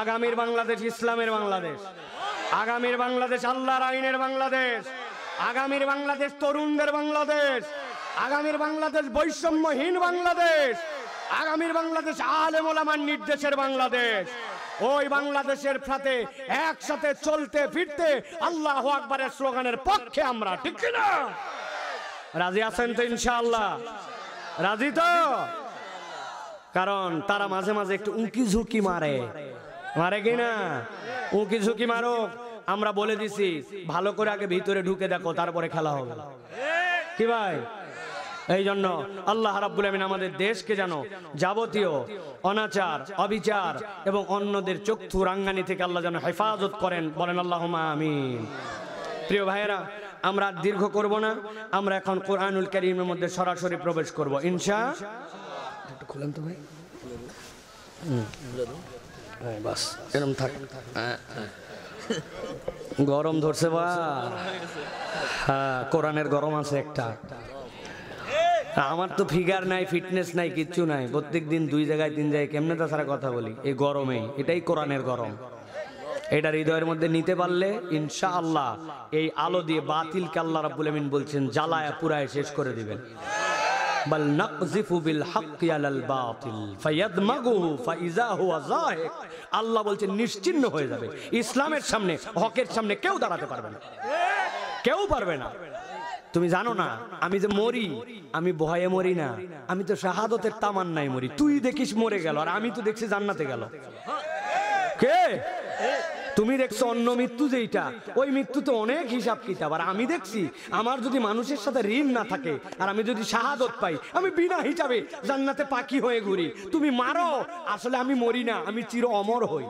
আগামীর বাংলাদেশ ইসলামের বাংলাদেশ, আগামীর বাংলাদেশ আল্লাহর আইনের বাংলাদেশ, আগামীর বাংলাদেশ তরুণদের বাংলাদেশ, আগামীর বাংলাদেশ বৈষম্যহীন বাংলাদেশ, আগামীর বাংলাদেশ আলেম ওলামার নির্দেশের বাংলাদেশ। ওই বাংলাদেশের সাথে একসাথে চলতে ফিরতে আল্লাহু আকবারের স্লোগানের পক্ষে আমরা, ঠিক না? রাজি আছেন তো ইনশাআল্লাহ? রাজি তো? কারণ তারা মাঝে মাঝে একটু উঁকি ঝুঁকি মারে, মারে কিনা? উঁকি ঝুঁকি মারুক, আমরা বলে দিছি ভালো করে আগে ভিতরে ঢুকে দেখো, তারপরে খেলা হবে। কি ভাই? এই জন্য আল্লাহ রাব্বুল আমিন আমাদের দেশকে যেন যাবতীয় অনাচার, অবিচার এবং অন্যদের চক্ষু রাঙ্গানি থেকে আল্লাহ যেন হেফাজত করেন, বলেন আল্লাহুম্মা আমিন। প্রিয় ভাইয়েরা, আমরা দীর্ঘ করব না, আমরা এখন কোরআনুল কারীমের মধ্যে সরাসরি প্রবেশ করব ইনশাআল্লাহ। একটু খুলেন তো ভাই, হ্যাঁ বাস এরকম থাক। গরম ধরছে বা? হ্যাঁ, কোরআনের গরম আছে একটা। আমার তো ফিগার নাই, ফিটনেস নাই, কিচ্ছু নাই, প্রত্যেক দিন 2 জায়গায় 3 জায়গায় কেমনে তাছাড়া কথা বলি এই গরমে। এটাই কোরআনের গরম। এটা হৃদয়ের মধ্যে নিতে পারলে ইনশাআল্লাহ এই আলো দিয়ে বাতিলকে আল্লাহ রাব্বুল আমিন বলছেন জ্বালায়া পুরায় শেষ করে দিবেন। বাল নাকযিফু বিল হাক্কি আলাল বাতিল ফায়াদমাগুহু ফাইযা হুয়া যাহিক। আল্লাহ বলছেন নিশ্চিহ্ন হয়ে যাবে। ইসলামের সামনে, হকের সামনে কেউ দাঁড়াতে পারবে না, কেউ পারবে না। তুমি জানো না আমি যে মরি, আমি ভয়ে মরি না, আমি তো শাহাদতের তামান্নায় মরি। তুই দেখিস মরে গেল, আর আমি তো দেখছি জান্নাতে গেল। কে? তুমি দেখছো অন্য মৃত্যু, যেইটা ওই মৃত্যু তো অনেক হিসাব কিতাব। আর আমি দেখছি আমার যদি মানুষের সাথে ঋণ না থাকে আর আমি যদি শাহাদত পাই, আমি বিনা হিসাবে জান্নাতে পাখি হয়ে ঘুরি। তুমি মারো, আসলে আমি মরি না, আমি চির অমর হই।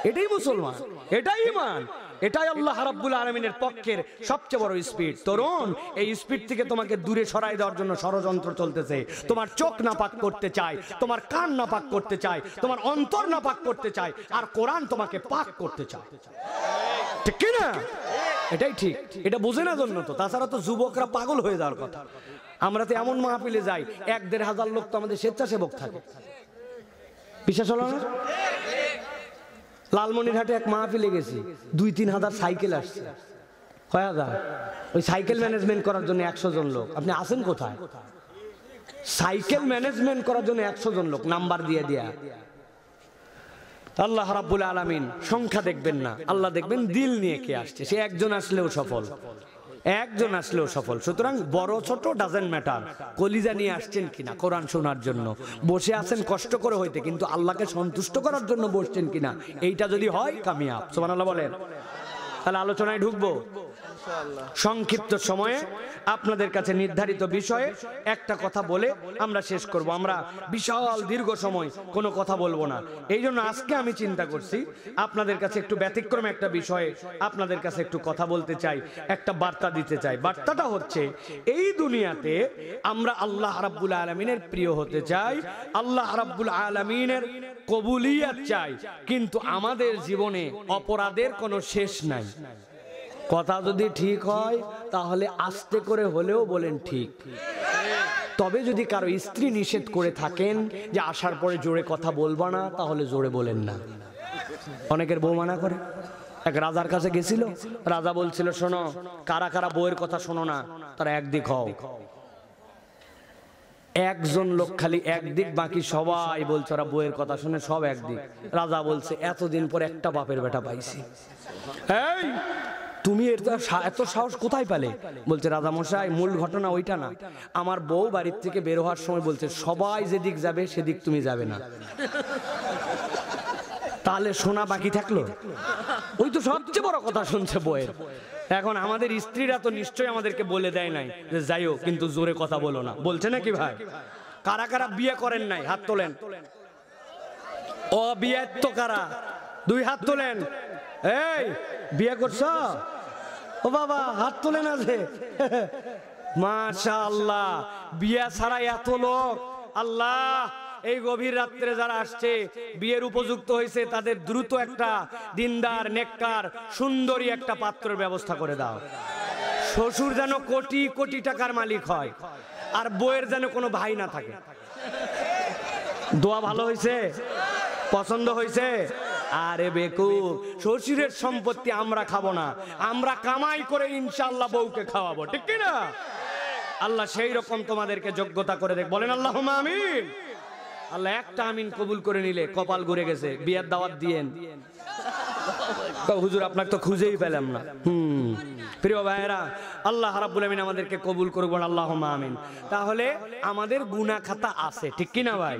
এটাই মুসলমান, এটাই ঈমান, এটাই আল্লাহ রাব্বুল আলামিনের পক্ষের সবচেয়ে বড় স্পিড। তরুণ, এই স্পিড থেকে তোমাকে দূরে সরাই দেওয়ার জন্য ষড়যন্ত্র চলতেছে। তোমার চোখ নাপাক করতে চায়, তোমার কান নাপাক করতে চায়, তোমার অন্তর নাপাক করতে চায়, আর কোরআন তোমাকে পাক করতে চায়। ঠিক কি না? এটাই ঠিক। এটা বোঝে না জন্য তো, তাছাড়া তো যুবকরা পাগল হয়ে যাওয়ার কথা। আমরা তো এমন মাহফিলে যাই 1-1.5 হাজার লোক তো আমাদের স্বেচ্ছাসেবক থাকে। বিশ্বাস হলো না? লালমনিরহাটে এক মাহফিলে গেছি, 2-3 হাজার সাইকেল আসছে। কয় হাজার? ওই সাইকেল ম্যানেজমেন্ট করার জন্য 100 জন লোক। আপনি আছেন কোথায়? সাইকেল ম্যানেজমেন্ট করার জন্য 100 জন লোক, নাম্বার দিয়ে দিয়া। আল্লাহ রাব্বুল আলামিন সংখ্যা দেখবেন না, আল্লাহ দেখবেন দিল নিয়ে কে আসছে। সে একজন আসলেও সফল, একজন আসলেও সফল। সুতরাং বড় ছোট ডাজেন্ট ম্যাটার, কলিজা নিয়ে আসছেন কিনা কোরআন শোনার জন্য, বসে আছেন কষ্ট করে হইতে, কিন্তু আল্লাহকে সন্তুষ্ট করার জন্য বসছেন কিনা, এইটা যদি হয় কামিয়াব। সুবহানাল্লাহ বলেন। তাহলে আলোচনায় ঢুকবো। সংক্ষিপ্ত সময়ে আপনাদের কাছে নির্ধারিত বিষয়ে একটা কথা বলে আমরা শেষ করব। আমরা বিশাল দীর্ঘ সময় কোনো কথা বলবো না। এই জন্য আজকে আমি চিন্তা করছি আপনাদের কাছে একটু ব্যতিক্রমে একটা বিষয়ে আপনাদের কাছে একটু কথা বলতে চাই, একটা বার্তা দিতে চাই। বার্তাটা হচ্ছে, এই দুনিয়াতে আমরা আল্লাহ রাব্বুল আলামিনের প্রিয় হতে চাই, আল্লাহ রাব্বুল আলামিনের কবুলিয়াত চাই, কিন্তু আমাদের জীবনে অপরাধের কোনো শেষ নাই। কথা যদি ঠিক হয় তাহলে আস্তে করে হলেও বলেন ঠিক। তবে যদি কারো স্ত্রী নিষেধ করে থাকেন যে আসার পরে জোরে কথা বলবা না, তাহলে জোরে বলেন না। অনেকের বউ মানা করে। এক রাজার কাছে গেছিল, রাজা বলছিল, শোনো, কারা কারা বউয়ের কথা শোনো না, তারা একদিক হও। একজন লোক খালি একদিক, বাকি সবাই বলছে ওরা বউয়ের কথা শুনে সব একদিক। রাজা বলছে, এতদিন পর একটা বাপের বেটা পাইছি। এই তুমি এত সাহস কোথায় পেলে? বলছে, রাজা মশাই, মূল ঘটনা ওইটা না। আমার বউ বাড়ির থেকে বের হওয়ার সময় বলছে, সবাই যেদিক যাবে সেদিক তুমি যাবে না। তাহলে শোনা বাকি থাকলো? ওই তো সবচেয়ে বড় কথা শুনছে বউয়ের। এখন আমাদের স্ত্রীরা তো নিশ্চয়ই আমাদেরকে বলে দেয় নাই যে যাইও, কিন্তু জোরে কথা বলো না। বলছে নাকি ভাই? কারা কারা বিয়ে করেন নাই হাত তোলেন। ও বিয়ে তো কারা? 2 হাত তোলেন। এই বিয়ে করছো? ও বাবা, হাত তোলেন আছে। মাশাআল্লাহ, বিয়ে ছাড়া এত লোক। আল্লাহ, এই গভীর রাত্রে যারা আসছে, বিয়ের উপযুক্ত হয়েছে, তাদের দ্রুত একটা দিনদার, নেককার, সুন্দরী একটা পাত্রের ব্যবস্থা করে দাও। শ্বশুর যেন কোটি কোটি টাকার মালিক হয়, আর বউয়ের যেন কোনো ভাই না থাকে। দোয়া ভালো হয়েছে? পছন্দ হয়েছে? আরে বেকুব, শ্বশুরের সম্পত্তি আমরা খাবো না, আমরা কামাই করে ইনশাআল্লাহ বউকে খাওয়াবো, ঠিক কি না? আল্লাহ সেই রকম তোমাদেরকে যোগ্যতা করে দেখ, বলেন আল্লাহুম্মা আমিন। আল্লাহ একটা আমিন কবুল করে নিলে কপাল ঘুরে গেছে, বিয়ের দাওয়াত দিয়েন। হুজুর আপনাকে তো খুঁজেই পেলাম না। প্রিয় ভাইয়েরা, আল্লাহ রাব্বুল আমিন আমাদেরকে কবুল করুক, আল্লাহুম্মা আমিন। তাহলে আমাদের গুনাহ খাতা আছে, ঠিক কি না ভাই?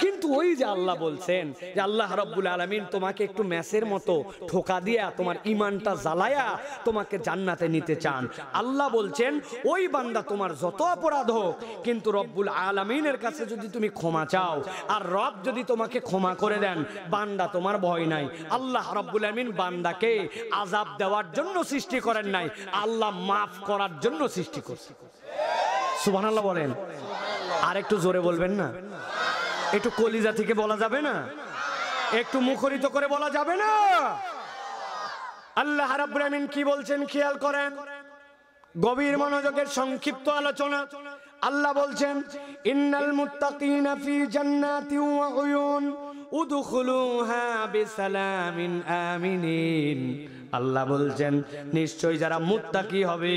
কিন্তু ওই যে আল্লাহ বলছেন যে আল্লাহ রাব্বুল আলামিন তোমাকে একটু ম্যাচের মতো ঠোকা দিয়া তোমার ঈমানটা জ্বালায়া তোমাকে জান্নাতে নিতে চান। আল্লাহ বলছেন ওই বান্দা তোমার যত অপরাধ হোক, কিন্তু রব্বুল আলামিনের কাছে যদি তুমি ক্ষমা চাও আর রব যদি তোমাকে ক্ষমা করে দেন, বান্দা তোমার ভয় নাই। আল্লাহ রাব্বুল আলামিন বান্দাকে আযাব দেওয়ার জন্য সৃষ্টি করেন নাই, আল্লাহ মাফ করার জন্য সৃষ্টি করছে। সুবহানাল্লাহ বলেন। আর একটু জোরে বলবেন না? একটু কলিজা থেকে বলা যাবে না? একটু মুখরিত করে বলা যাবে না? আল্লাহ রাব্বুল আমিন কি বলছেন খেয়াল করেন, গভীর মনোযোগের সংক্ষিপ্ত আলোচনা। আল্লাহ বলছেন ইন্নাল মুত্তাকিনা ফি জান্নাতি ওয়া উয়ুন উদখুলুহা বিসালামিন আমিনিন। আল্লাহ বলছেন নিশ্চয়ই যারা মুত্তাকি হবে।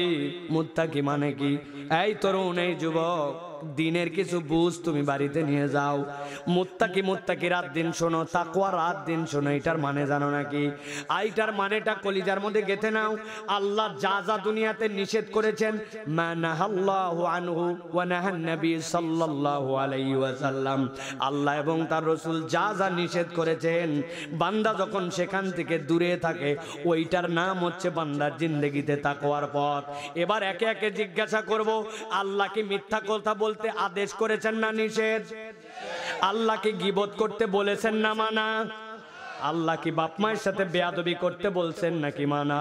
মুত্তাকি মানে কি? এই তরুণ, এই যুবক, দিনের কিছু বুঝ তুমি বাড়িতে নিয়ে যাও। মুত্তাকি রাত দিন শোনো, তাকওয়া রাত দিন শোনো। এটার মানে জানো নাকি? এইটার মানেটা কলিজার মধ্যে গেঁথে নাও। আল্লাহ যা যা দুনিয়াতে নিষেধ করেছেন, মা নাহাল্লাহু আনহু ওয়া নাহান নবী সাল্লাল্লাহু আলাইহি ওয়াসাল্লাম, আল্লাহ এবং তার রাসূল যা যা নিষেধ করেছেন, বান্দা যখন সেখান থেকে দূরে থাকে, ওইটার নাম হচ্ছে বান্দার জিন্দেগিতে তাকওয়ার পথ। এবার একে একে জিজ্ঞাসা করব, আল্লাহ কি মিথ্যা কথা বলতে আদেশ করেছেন না নিষেধ? আল্লাহ কি গীবত করতে বলেছেন না মানা? আল্লাহ কি বাপ মায়ের সাথে বেয়াদবি করতে বলছেন নাকি মানা?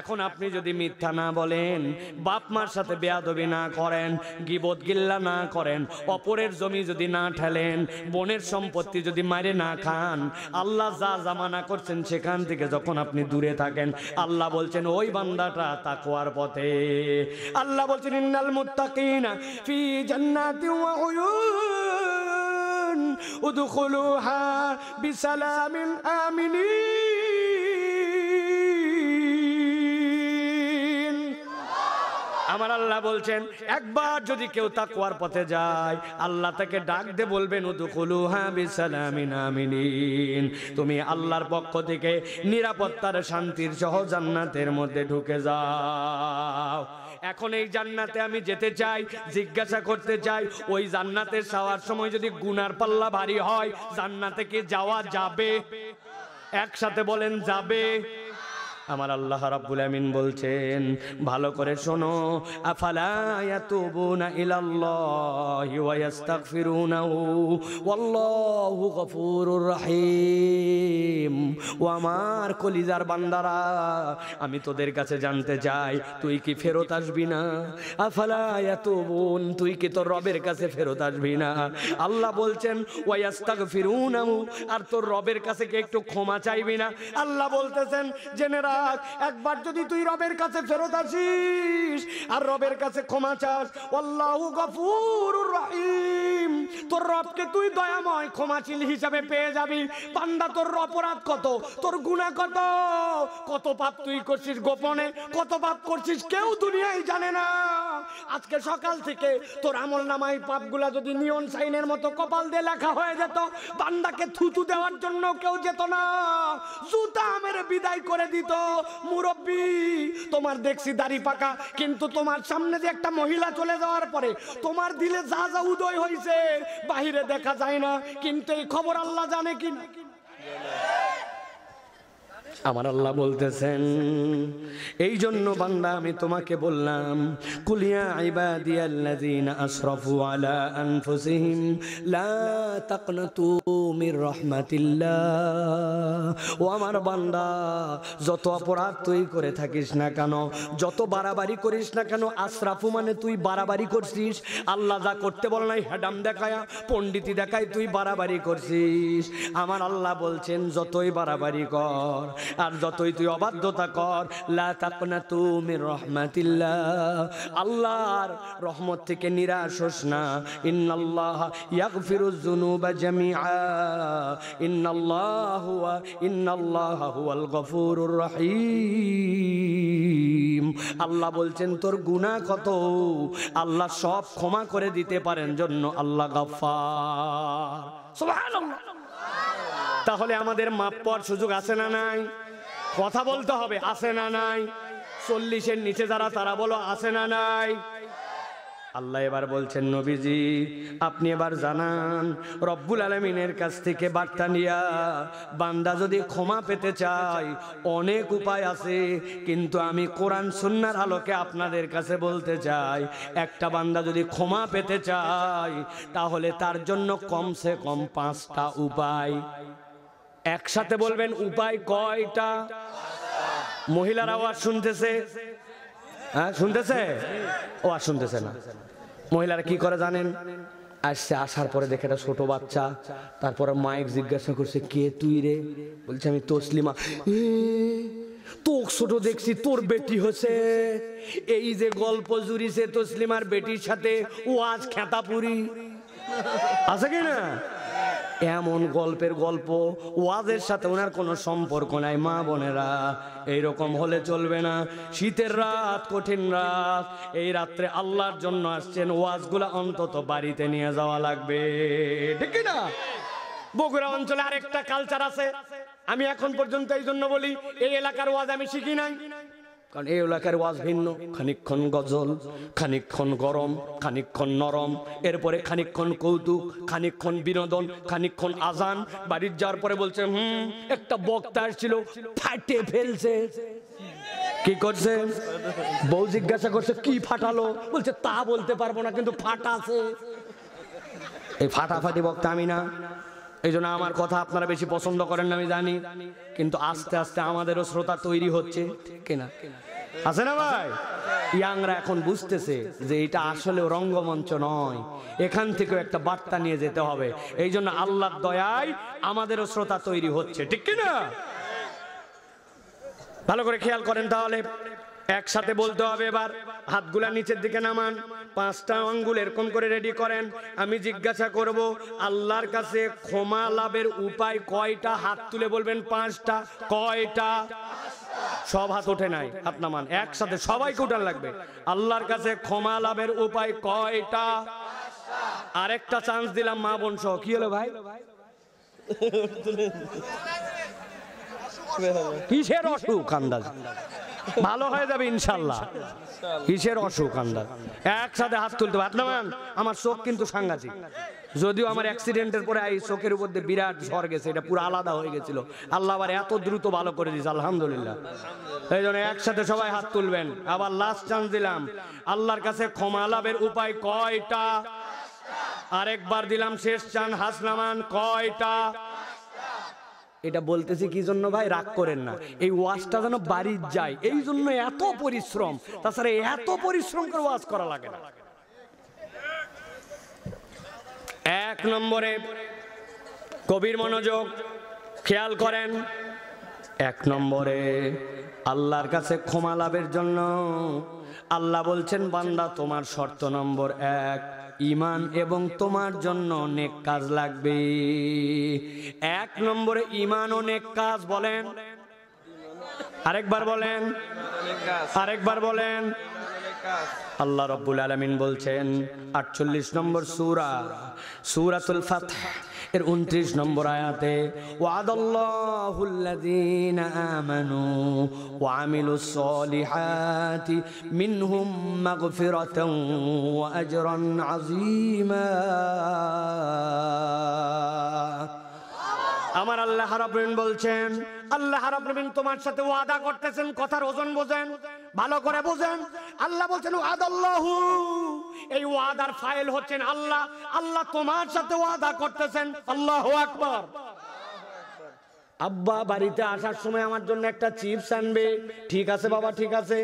এখন আপনি যদি মিথ্যা না বলেন, বাপ মার সাথে বেয়াদবি না করেন, গীবত গিল্লা না করেন, অপরের জমি যদি না ঠেলেন, বোনের সম্পত্তি যদি মারে না খান, আল্লাহ যা জামানা করছেন সেখান থেকে যখন আপনি দূরে থাকেন, আল্লাহ বলছেন ওই বান্দাটা তাকওয়ার পথে। আল্লাহ বলছেন ইন্নাল মুত্তাকিনা ফি জান্নাতি ওয়া উয়ুন উদখুলুহা বিসালামিন আমিনিন। আমার আল্লাহ বলছেন একবার যদি কেউ তাকওয়ার পথে যায়, আল্লাহ তাকে ডাক দে বলবেন উদখুলুহা বিসালামিন আমিনিন, তুমি আল্লাহর পক্ষ থেকে নিরাপত্তার শান্তির সহ জান্নাতের মধ্যে ঢুকে যাও। এখন এই জান্নাতে আমি যেতে চাই, জিজ্ঞাসা করতে চাই, ওই জান্নাতে যাওয়ার সময় যদি গুনার পাল্লা ভারী হয়, জান্নাতে কি যাওয়া যাবে? একসাথে বলেন যাবে? আমার আল্লাহ রাব্বুল আমিন বলছেন ভালো করে শোনো, আফালা ইয়াতুবুনা ইলাল্লাহি ওয়া ইস্তাগফিরুনাহু ওয়াল্লাহু গফুরুর রহিম। ও আমার কলিজার বান্দারা, আমি তোদের কাছে জানতে চাই, তুই কি ফেরত আসবি না? আফালা ইয়াতুবুন, তুই কি তোর রবের কাছে ফেরত আসবি না? আল্লাহ বলছেন ওয়া ইস্তাগফিরুনাহু, আর তোর রবের কাছে কি একটু ক্ষমা চাইবি না? আল্লাহ বলতেছেন জেনেরা, একবার যদি তুই রবের কাছে ফেরত আসিস আর রবের কাছে ক্ষমা চাস, আল্লাহু গফুরুর রহিম, তোর রবকে তুই দয়াময় ক্ষমাশীল হিসাবে পেয়ে যাবি। বান্দা তোর অপরাধ কত, তোর গুনাহ কত, কত পাপ তুই করছিস গোপনে, কত পাপ করছিস কেউ দুনিয়ায় জানে না। আজকে সকাল থেকে তোর আমলনামায় পাপগুলা যদি নিয়ন সাইনের মতো কপাল দিয়ে লেখা হয়ে যেত, বান্দাকে থুতু দেওয়ার জন্য কেউ যেত না, জুতা মেরে বিদায় করে দিত। মুরব্বী, তোমার দেখছি দাড়ি পাকা, কিন্তু তোমার সামনে যে একটা মহিলা চলে যাওয়ার পরে তোমার দিলে যা যা উদয় হয়েছে বাহিরে দেখা যায় না, কিন্তু এই খবর আল্লাহ জানে কি না? আমার আল্লাহ বলতেছেন এই জন্য বান্দা আমি তোমাকে বললাম, কুলিয়া ইবাদিয়াল্লাযীনা আসরাফু আলা আনফুসিহিম লা তাকনাতু মির রাহমাতিল্লাহ। ও আমার বান্দা, যত অপরাধ তুই করে থাকিস না কেন, যত বাড়াবাড়ি করিস না কেন, আসরাফু মানে তুই বাড়াবাড়ি করছিস। আল্লাহ যা করতে বল নাই হেডাম দেখায়া, পণ্ডিতি দেখায় তুই বাড়াবাড়ি করছিস। আমার আল্লাহ বলছেন যতই বাড়াবাড়ি কর, আর যতই তুই অবাধ্যতা কর, লা তাকনাতু মির রাহমাতিল্লাহ, আল্লাহর রহমত থেকে নিরাশ হোস না। ইন্নাল্লাহা ইয়াগফিরুয যুনুবা জামিআ, ইন্নাল্লাহা হুয়াল গফুরুর রহিম। আল্লাহ বলছেন তোর গুনাহ কত, আল্লাহ সব ক্ষমা করে দিতে পারেন, জন্য আল্লাহ গফফার। সুবহানাল্লাহ। তাহলে আমাদের মাপ পাওয়ার সুযোগ আছে না নাই? কথা বলতে হবে, আছে না নাই? 40-এর নিচে যারা তারা বলো আছে না নাই? আল্লাহ এবার বলছেন নবীজি আপনি এবার জানান, রব্বুল আলামিনের কাছ থেকে বার্তা নিয়া বান্দা যদি ক্ষমা পেতে চায় অনেক উপায় আছে, কিন্তু আমি কোরআন সুন্নাহর আলোকে আপনাদের কাছে বলতে চাই, একটা বান্দা যদি ক্ষমা পেতে চায় তাহলে তার জন্য কমসে কম 5টা উপায়। একসাথে বলবেন উপায় কয়টা? মহিলার আওয়াজ শুনতেছে? হ্যাঁ শুনতেছে? ও আর শুনতেছে না। মহিলারা কি করে জানেন? আসছে, আসার পরে দেখে একটা ছোট বাচ্চা, তারপরে মাইক জিজ্ঞাসা করছে কে তুই রে? বলছে আমি তসলিমা। তোর ছোট দেখছি, তোর বেটি হচ্ছে। এই যে গল্প জুড়িছে তসলিমার বেটির সাথে ওয়াজ খেতাপুরি আছে কি না? এমন গল্পের গল্প, ওয়াজের সাথে ওনার কোনো সম্পর্ক নাই। মা বোনেরা এইরকম হলে চলবে না। শীতের রাত, কঠিন রাত, এই রাত্রে আল্লাহর জন্য আসছেন, ওয়াজগুলা অন্তত বাড়িতে নিয়ে যাওয়া লাগবে, ঠিক না? বগুড়া অঞ্চলে আরেকটা কালচার আছে, আমি এখন পর্যন্ত এই জন্য বলি এই এলাকার ওয়াজ আমি শিখি নাই, কারণ এই এলাকার ওয়াজ ভিন্ন। খানিকক্ষণ গজল, খানিকক্ষণ গরম, খানিকক্ষণ নরম, এরপরে খানিকক্ষণ কৌতুক, খানিকক্ষণ বিনোদন, খানিকক্ষণ আজান। বাড়ির যাওয়ার পরে বলছে একটা বক্তা আসছিল ফাটে ফেলছে। কি করছে? বউ জিজ্ঞাসা করছে কি ফাটালো? বলছে তা বলতে পারবো না, কিন্তু ফাটাছে। এই ফাটাফাটি বক্তা আমি না, এই জন্য আমার কথা আপনারা বেশি পছন্দ করেন না আমি জানি, কিন্তু আস্তে আস্তে আমাদেরও শ্রোতা তৈরি হচ্ছে, ঠিক না? আছে না ভাই? ইয়াংরা এখন বুঝতেছে যে এটা আসলে রঙ্গমঞ্চ নয়, এখান থেকেও একটা বার্তা নিয়ে যেতে হবে। এই জন্য আল্লাহর দয়ায় আমাদেরও শ্রোতা তৈরি হচ্ছে, ঠিক কিনা? ভালো করে খেয়াল করেন তাহলে, একসাথে বলতে হবে। এবার হাতগুলা নিচের দিকে নামান, 5টা আঙ্গুল এরকম করে রেডি করেন। আমি জিজ্ঞাসা করব আল্লাহর কাছে ক্ষমা লাভের উপায় কয়টা? হাত তুলে বলবেন 5টা। কয়টা? সব হাত ওঠে নাই, হাত নামান, একসাথে সবাইকে উঠান লাগবে। আল্লাহর কাছে ক্ষমা লাভের উপায় কয়টা? আরেকটা চান্স দিলাম মা বোন সহ। কি হলো ভাই? কিসের অসুখ আন্দাজ? ভালো হয়ে যাবে ইনশাল্লাহ। কিসের অসুখ আন্দাজ? একসাথে হাত তুলতে হবে, হাত নামান। আমার চোখ কিন্তু সাংঘাতিক, যদিও আমার অ্যাক্সিডেন্টের পরে এই চোখের উপর দিয়ে বিরাট ঝড় গেছে, এটা পুরো আলাদা হয়ে গেছিল। আল্লাহ আবার এত দ্রুত ভালো করে দিয়েছে, আলহামদুলিল্লাহ। এই জন্য একসাথে সবাই হাত তুলবেন। আবার লাস্ট চান্স দিলাম, আল্লাহর কাছে ক্ষমা লাভের উপায় কয়টা? আরেকবার দিলাম, শেষ চান, হাত নামান। কয়টা? এটা বলতেছি কি জন্য ভাই? রাগ করেন না, এই ওয়াজটা যেন বাড়ি যায়, এই জন্য এত পরিশ্রম। তাছাড়া এত পরিশ্রম করে ওয়াজ করা লাগে না। 1 নম্বরে কবির মনোযোগ, খেয়াল করেন। 1 নম্বরে আল্লাহর কাছে ক্ষমা লাভের জন্য আল্লাহ বলছেন বান্দা তোমার শর্ত নম্বর 1 ঈমান এবং তোমার জন্য নেক কাজ লাগবে। 1 নম্বরে ঈমান ও নেক কাজ। বলেন আরেকবার, বলেন আরেকবার, বলেন। আল্লাহ রাব্বুল আলামিন বলছেন 48 নম্বর সূরা, সূরাতুল ফাতহ এর 29 নম্বর আয়াতে, ওয়াদাল্লাহুল্লাযীনা আমানু ওয়া আমিলুস সলিহাতি মিনহুম মাগফিরাতান ওয়া আজরান আযীমা। আমার আল্লাহ রাব্বুল আলামিন বলছেন, আল্লাহ রাব্বুল আলামিন তোমার সাথে ওয়াদা করতেছেন। কথার ওজন বোঝেন, ভালো করে বোঝেন। আল্লাহ বলছেন ওয়াদাল্লাহু, এই ওয়াদার ফাইল হচ্ছেন আল্লাহ। আল্লাহ তোমার সাথে ওয়াদা করতেছেন। আল্লাহু আকবার। আব্বা বাড়িতে আসার সময় আমার জন্য একটা চিপস আনবে। ঠিক আছে বাবা, ঠিক আছে।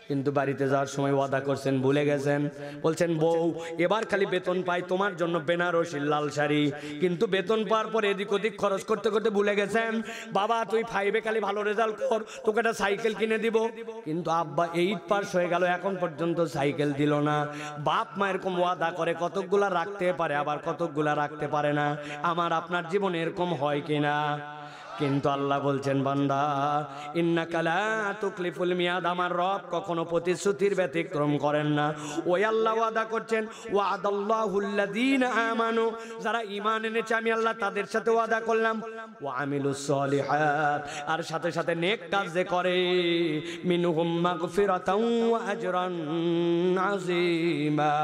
কিন্তু বাড়িতে যাওয়ার সময় ওয়াদা করছেন, ভুলে গেছেন। বলছেন বউ এবার খালি বেতন পাই তোমার জন্য বেনারসি লাল শাড়ি, কিন্তু বেতন পাওয়ার পর এদিক ওদিক খরচ করতে করতে ভুলে গেছেন। বাবা তুই 5-এ খালি ভালো রেজাল্ট কর, তোকে একটা সাইকেল কিনে দিব। কিন্তু আব্বা 8 পাস হয়ে গেল, এখন পর্যন্ত সাইকেল দিল না। বাপ মা এরকম ওয়াদা করে কতকগুলা রাখতে পারে, আবার কতকগুলা রাখতে পারে না। আমার আপনার জীবনে এরকম হয় কিনা? কিন্তু আল্লাহ বলছেন বান্দা ইন্নাকা লা তুকলিফুল মিয়াদ, আমার রব কখনো প্রতিশ্রুতির ব্যতিক্রম করেন না। ওই আল্লাহ ওয়াদা করছেন ওয়াদাল্লাহুল্লাযীনা আমানু, যারা ঈমান এনেছে আমি আল্লাহ তাদের সাথে ওয়াদা করলাম, ওয়া আমিলুস সলিহাত, আর সাথে সাথে নেক কাজ যে করে, মিনহুম মাগফিরাতাও ওয়া আজরান আযীমা।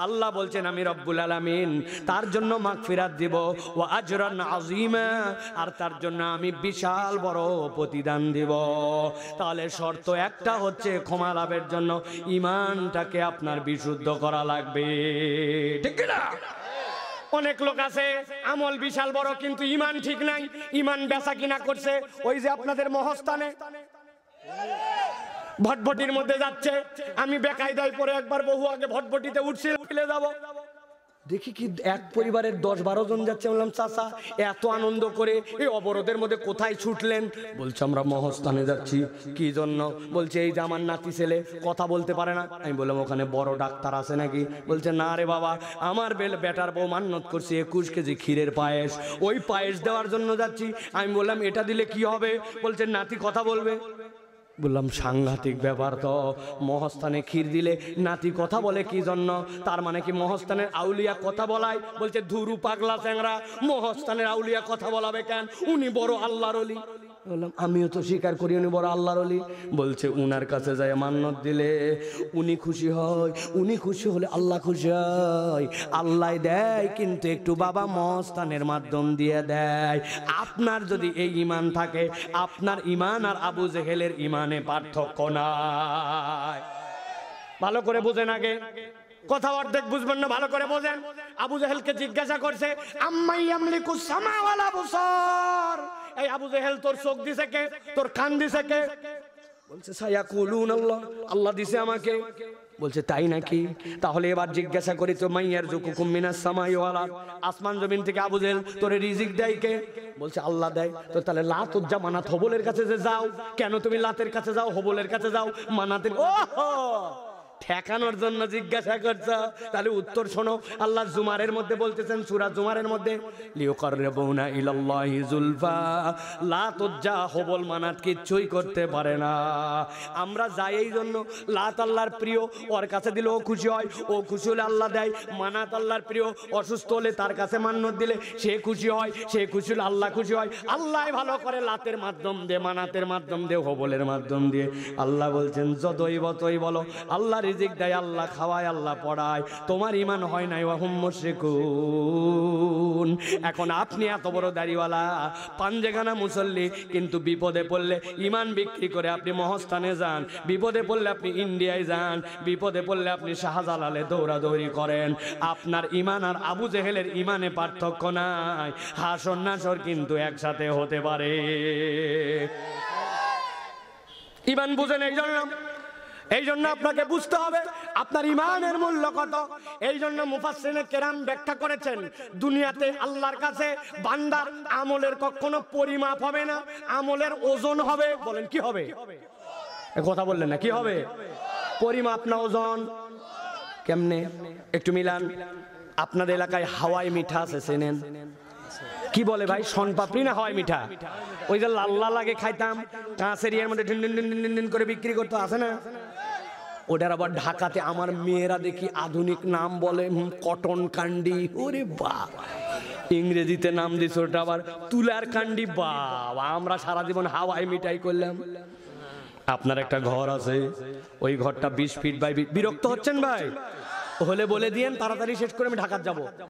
আল্লাহ বলছেন আমি রব্বুল আলামিন তার জন্য মাগফিরাত দিব, ওয়া আজরান আযীমা, আর তার জন্য আমি বিশাল বড় প্রতিদান দিব। তাহলে শর্ত একটা হচ্ছে ক্ষমা লাভের জন্য ঈমানটাকে আপনার বিশুদ্ধ করা লাগবে, ঠিক না? অনেক লোক আছে আমল বিশাল বড় কিন্তু ঈমান ঠিক নাই, ঈমান বেচা কিনা করছে। ওই যে আপনাদের মহস্থানে ভটভটির মধ্যে যাচ্ছে, আমি বেকায়দায় পরে একবার বহু আগে ভটভটিতে উঠছি, ফেলে যাব, দেখি কি এক পরিবারের 10-12 জন যাচ্ছে। বললাম চাচা এত আনন্দ করে এই অবরোধের মধ্যে কোথায় ছুটলেন? বলছে আমরা মহস্থানে যাচ্ছি। কি জন্য? বলছে এই যে আমার নাতি ছেলে কথা বলতে পারে না। আমি বললাম ওখানে বড় ডাক্তার আছে নাকি? বলছে না রে বাবা, আমার বেটার বউ মান্নত করছে 21 কেজি ক্ষীরের পায়েস, ওই পায়েস দেওয়ার জন্য যাচ্ছি। আমি বললাম এটা দিলে কি হবে? বলছে নাতি কথা বলবে। বললাম সাংঘাতিক ব্যাপার তো, মহস্থানে ক্ষীর দিলে নাতি কথা বলে কি জন্য? তার মানে কি মহস্থানের আউলিয়া কথা বলায়? বলছে ধুরু পাগলা চ্যাংরা, মহস্থানের আউলিয়া কথা বলাবে কেন? উনি বড় আল্লাহর ওলি। বললাম আমিও তো স্বীকার করি উনি বড় আল্লাহর ওলি। বলছে উনার কাছে যায় মান্নত দিলে উনি খুশি হয়, উনি খুশি হলে আল্লাহ খুশি হয়। আল্লাহ দেয় কিন্তু একটু বাবা মহস্থানের মাধ্যম দিয়ে দেয়। আপনার যদি এই ঈমান থাকে, আপনার ঈমান আর আবু জেহেলের ঈমানে পার্থক্য নাই। ভালো করে বুঝেন, আগে কথা অর্ধেক বুঝবেন না, ভালো করে বোঝেন। আবু জেহেলকে জিজ্ঞাসা করছে আম্মাই ইয়ামলিকুস সামা ওয়াল আবসার, এই আবু জেহেল তোর চোখ দিছে কে, তোর কান দিছে কে? বলছে সায়াকুলুন আল্লাহ, আল্লাহ দিছে আমাকে। বলছে তাই নাকি? তাহলে এবার জিজ্ঞাসা করি তো মাইয়ার জুকুকুম মিনাস সামাই ওয়াল আরদ, আসমান জমিন থেকে আবু জেহেল তোরে রিজিক দেয় কে? বলছে আল্লাহ দেয়। তো তাহলে লাত উজ্জা মানাত হবলের কাছে যে যাও, কেন তুমি লাতের কাছে যাও, হবলের কাছে যাও, মানাতের? ওহো, ঠেকানোর জন্য জিজ্ঞাসা করছো? তাহলে উত্তর শোনো। আল্লাহ জুমারের মধ্যে বলতেছেন, সূরা জুমারের মধ্যে লিয়ুকাররিবুনা ইলাল্লাহি যুলফা, লাত উজ্জা হবল মানাত কিচ্ছুই করতে পারে না। আমরা যাই এই জন্য, লাত আল্লাহর প্রিয়, ওর কাছে দিলে ও খুশি হয়, ও খুশি হলে আল্লাহ দেয়। মানাত আল্লাহর প্রিয়, অসুস্থ হলে তার কাছে মান্নত দিলে সে খুশি হয়, সে খুশি হলে আল্লাহ খুশি হয়। আল্লাহ ভালো করে লাতের মাধ্যম দিয়ে, মানাতের মাধ্যম দিয়ে, হবলের মাধ্যম দিয়ে। আল্লাহ বলছেন যতই বতই বলো, আল্লাহ রিজিক দেয়, আল্লাহ খাওয়ায়, আল্লাহ পড়ায়, তোমার ঈমান হয় নাই, ওয়া হুম মুশরিকুন। এখন আপনি এত বড় দাড়িওয়ালা, পাঞ্জেখানা মুসল্লি, কিন্তু বিপদে পড়লে ঈমান বিক্রি করে আপনি মহস্থানে যান, বিপদে পড়লে আপনি ইন্ডিয়ায় যান, বিপদে পড়লে আপনি শাহজালালে দৌড়াদৌড়ি করেন। আপনার ঈমান আর আবু জেহেলের ঈমানে পার্থক্য নাই। হাসর নাসর কিন্তু একসাথে হতে পারে। ঈমান বুঝেন? এই জন্য আপনাকে বুঝতে হবে আপনার ঈমানের মূল্য কত। এই জন্য মুফাসসিরিনে কেরাম ব্যাখ্যা করেছেন, দুনিয়াতে আল্লাহর কাছে বান্দার আমলের কখনো পরিমাপ হবে না, আমলের ওজন হবে। বলেন কি হবে? কথা বললেন না, কি হবে? পরিমাপ না ওজন। কেমনে? একটু মিলান। আপনাদের এলাকায় হাওয়াই মিঠা আছে, চেনেন? কি বলে ভাই, শনপাপড়ি না হাওয়াই মিঠা? ওই যে লাল্লা লাগে খাইতাম, কাঁচের ইয়ের মধ্যে ঢিন ঢিন ঢিন ঢিন করে বিক্রি করতে, আছে না? ওটার আবার ঢাকাতে আমার মেয়েরা দেখি আধুনিক নাম বলে কটন কান্ডি। ওরে বাবা, ইংরেজিতে নাম দিছে ওটা আবার তুলার কান্ডি। বাবা, আমরা সারা জীবন হাওয়াই মিঠাই করলাম। আপনার একটা ঘর আছে, ওই ঘরটা 20 ফিট বাই। বিরক্ত হচ্ছেন ভাই? হলে বলে দিয়েন, তাড়াতাড়ি শেষ করে আমি ঢাকা যাব।